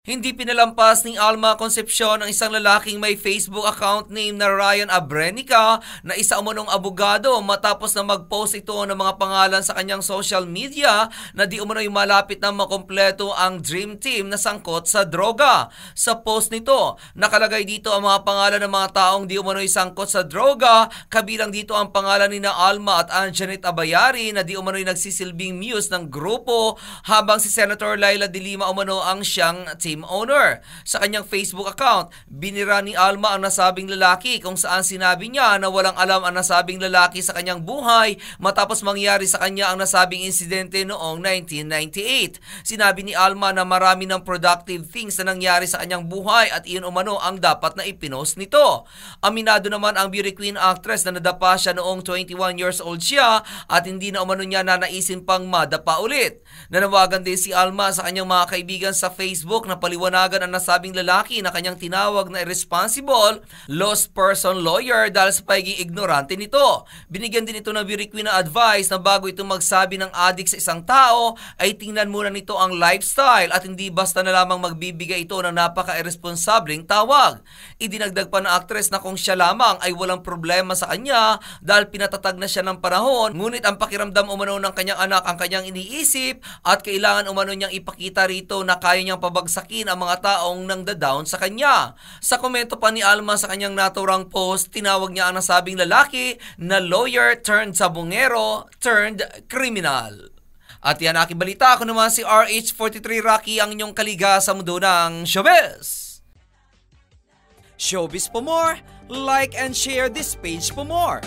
Hindi pinalampas ni Alma Concepcion ang isang lalaking may Facebook account name na Ryan Abrenica na isa umunong abogado matapos na mag-post ito ng mga pangalan sa kanyang social media na di umano'y malapit na makompleto ang Dream Team na sangkot sa droga. Sa post nito, nakalagay dito ang mga pangalan ng mga taong di umano'y sangkot sa droga, kabilang dito ang pangalan ni Alma at Anjanette Abayari na di umano'y nagsisilbing muse ng grupo, habang si Senator Laila de Lima umano ang siyang team owner. Sa kanyang Facebook account, binira ni Alma ang nasabing lalaki kung saan sinabi niya na walang alam ang nasabing lalaki sa kanyang buhay matapos mangyari sa kanya ang nasabing insidente noong 1998. Sinabi ni Alma na marami ng productive things na nangyari sa kanyang buhay at iyon umano ang dapat na ipinost nito. Aminado naman ang beauty queen actress na nadapa siya noong 21 years old siya at hindi na umano niya nanaisin pang madapa ulit. Nanawagan din si Alma sa kanyang mga kaibigan sa Facebook na paliwanagan ang nasabing lalaki na kanyang tinawag na irresponsible lost person lawyer dahil sa pagiging ignorante nito. Binigyan din ito ng beauty queen na advice na bago ito magsabi ng addict sa isang tao ay tingnan muna nito ang lifestyle at hindi basta na lamang magbibigay ito ng napaka-irresponsableng tawag. Idinagdag pa ng aktres na kung siya lamang ay walang problema sa kanya dahil pinatatag na siya ng panahon, ngunit ang pakiramdam umano ng kanyang anak ang kanyang iniisip at kailangan umano niyang ipakita rito na kaya niyang pabagsakin ang mga taong nangda-down sa kanya. Sa komento pa ni Alma sa kanyang naturang post, tinawag niya ang nasabing lalaki na lawyer turned sabongero turned criminal. At yan aking balita. Ako naman si RH43 Rocky, ang inyong kaliga sa mundo ng showbiz. Showbiz for more, like and share this page for more.